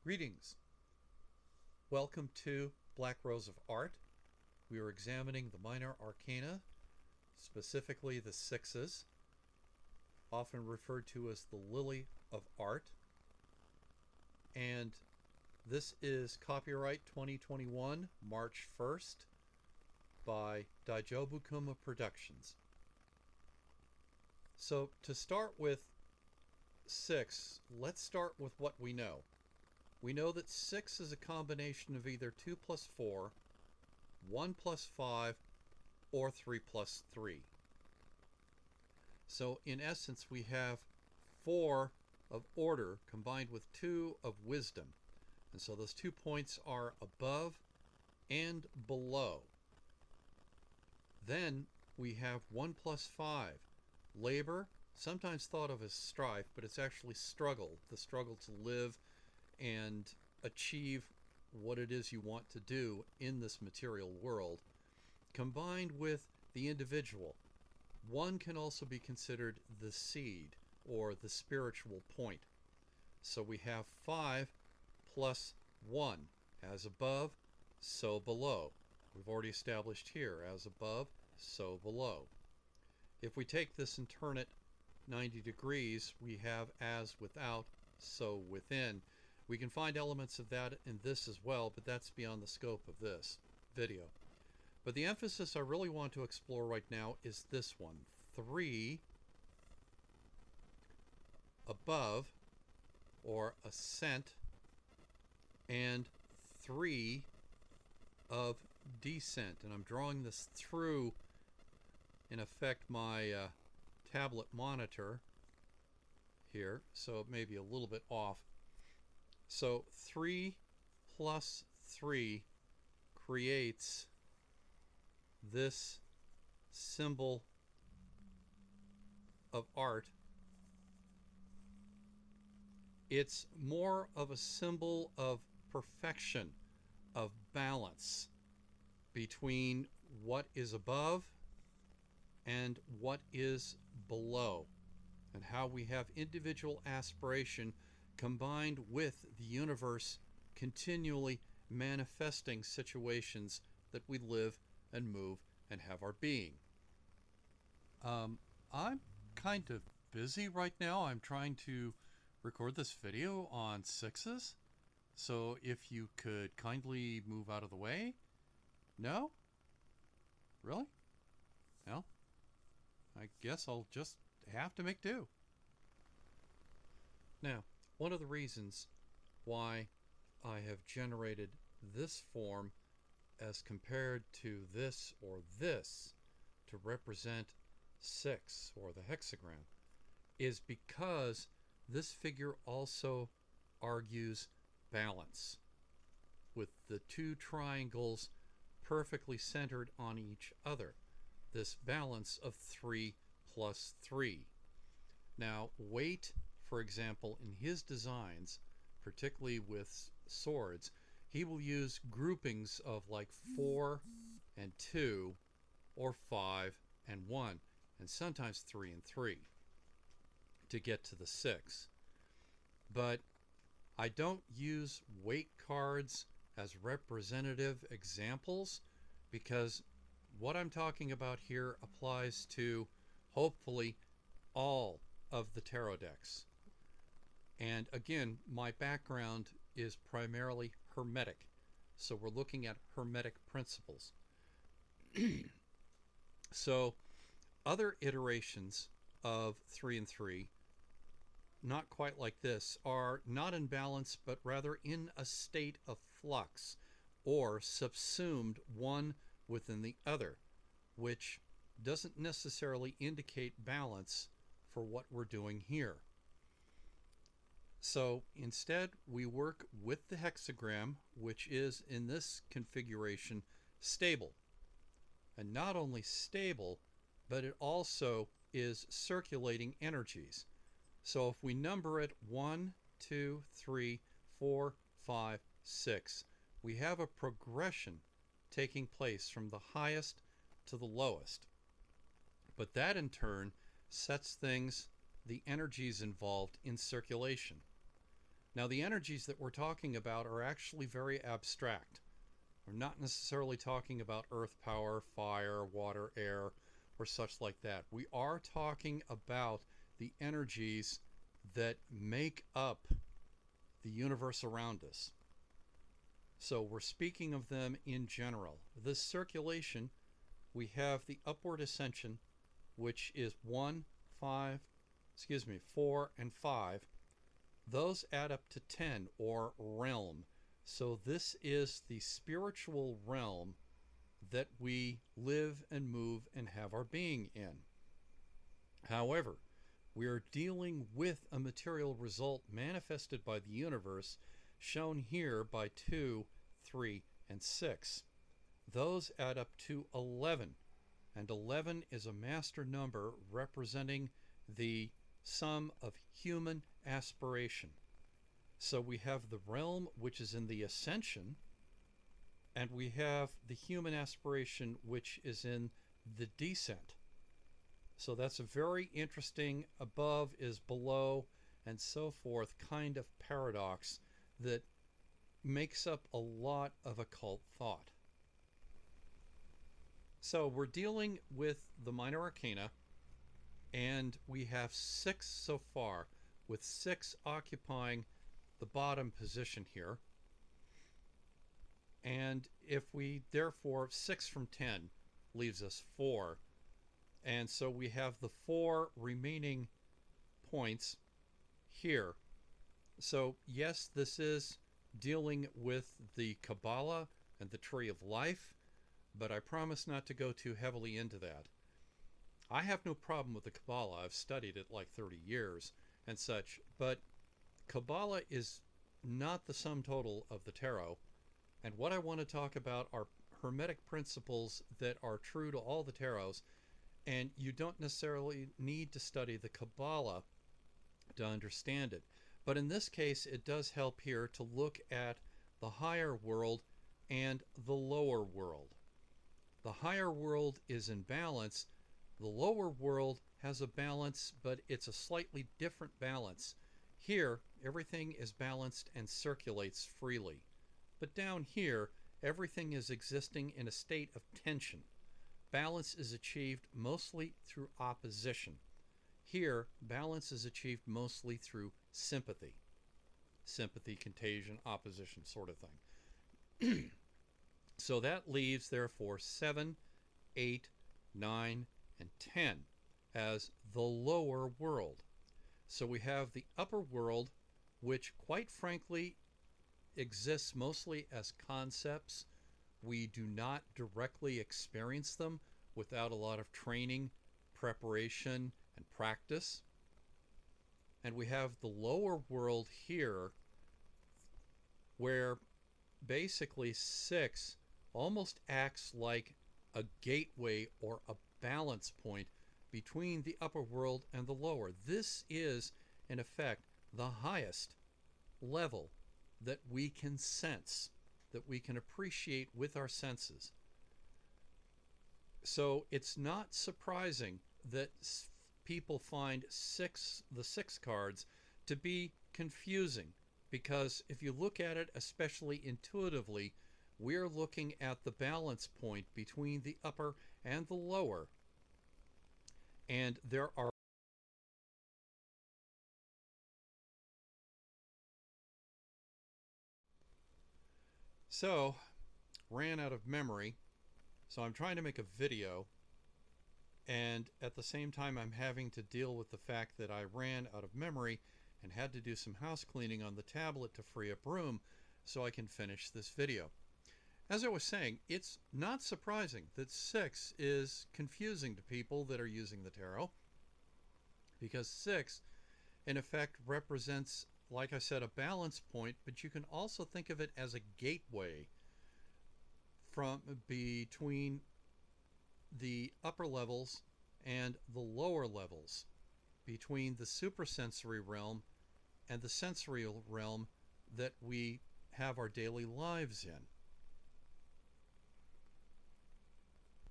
Greetings. Welcome to Black Rose of Art. We are examining the Minor Arcana, specifically the 6's, often referred to as the Lily of Art. And this is copyright 2021, March 1st, by Daijobukuma Productions. So to start with 6, let's start with what we know. We know that 6 is a combination of either 2 plus 4, 1 plus 5, or 3 plus 3. So in essence, we have 4 of order combined with 2 of wisdom. And so those 2 points are above and below. Then we have 1 plus 5. Labor, sometimes thought of as strife, but it's actually struggle. The struggle to live and achieve what it is you want to do in this material world, combined with the individual. 1 can also be considered the seed or the spiritual point. So we have 5 plus 1, as above, so below. We've already established here, as above, so below. If we take this and turn it 90 degrees, we have as without, so within. We can find elements of that in this as well, but that's beyond the scope of this video. But the emphasis I really want to explore right now is this one. 3 above, or ascent, and 3 of descent. And I'm drawing this through, in effect, my tablet monitor here, so it may be a little bit off. So 3 plus 3 creates this symbol of art. It's more of a symbol of perfection, of balance between what is above and what is below, and how we have individual aspiration combined with the universe continually manifesting situations that we live and move and have our being. I'm kind of busy right now. I'm trying to record this video on 6's. So if you could kindly move out of the way. No? Really? Well, I guess I'll just have to make do. Now, one of the reasons why I have generated this form as compared to this or this to represent 6 or the hexagram is because this figure also argues balance, with the 2 triangles perfectly centered on each other. This balance of 3 plus 3. Now, weight, for example, in his designs, particularly with swords, he will use groupings of like 4 and 2, or 5 and 1, and sometimes 3 and 3 to get to the 6. But I don't use weight cards as representative examples, because what I'm talking about here applies to, hopefully, all of the tarot decks. And again, my background is primarily Hermetic, so we're looking at Hermetic principles. So other iterations of 3 and 3, not quite like this, are not in balance, but rather in a state of flux, or subsumed one within the other, which doesn't necessarily indicate balance for what we're doing here. So instead, we work with the hexagram, which is in this configuration stable. And not only stable, but it also is circulating energies. So if we number it 1, 2, 3, 4, 5, 6, we have a progression taking place from the highest to the lowest. But that in turn sets things, the energies involved, in circulation. Now, the energies that we're talking about are actually very abstract. We're not necessarily talking about earth power, fire, water, air, or such like that. We are talking about the energies that make up the universe around us. So we're speaking of them in general. This circulation, we have the upward ascension, which is 4 and 5. Those add up to 10, or realm. So this is the spiritual realm that we live and move and have our being in. However, we are dealing with a material result manifested by the universe, shown here by 2, 3, and 6. Those add up to 11, and 11 is a master number representing the sum of human aspiration. So we have the realm, which is in the ascension, and we have the human aspiration, which is in the descent. So that's a very interesting above is below and so forth kind of paradox that makes up a lot of occult thought. So we're dealing with the Minor Arcana, and we have 6 so far, with 6 occupying the bottom position here. And if we, therefore, 6 from 10 leaves us 4. And so we have the 4 remaining points here. So yes, this is dealing with the Kabbalah and the Tree of Life, but I promise not to go too heavily into that. I have no problem with the Kabbalah. I've studied it like 30 years and such, but Kabbalah is not the sum total of the tarot. And what I want to talk about are Hermetic principles that are true to all the tarots, and you don't necessarily need to study the Kabbalah to understand it. But in this case, it does help here to look at the higher world and the lower world. The higher world is in balance. The lower world has a balance, but it's a slightly different balance. Here, everything is balanced and circulates freely. But down here, everything is existing in a state of tension. Balance is achieved mostly through opposition. Here, balance is achieved mostly through sympathy. Sympathy, contagion, opposition sort of thing. So that leaves, therefore, 7, 8, 9, and 10 as the lower world. So we have the upper world, which quite frankly exists mostly as concepts. We do not directly experience them without a lot of training, preparation, and practice. And we have the lower world here, where basically 6 almost acts like a gateway or a balance point between the upper world and the lower. This is, in effect, the highest level that we can sense, that we can appreciate with our senses. So it's not surprising that people find the 6 cards to be confusing, because if you look at it, especially intuitively, we're looking at the balance point between the upper and the lower. And there are ran out of memory, so I'm trying to make a video, and at the same time I'm having to deal with the fact that I ran out of memory and had to do some house cleaning on the tablet to free up room so I can finish this video. As I was saying, it's not surprising that 6 is confusing to people that are using the tarot, because 6 in effect represents, like I said, a balance point, but you can also think of it as a gateway from between the upper levels and the lower levels, between the suprasensory realm and the sensorial realm that we have our daily lives in.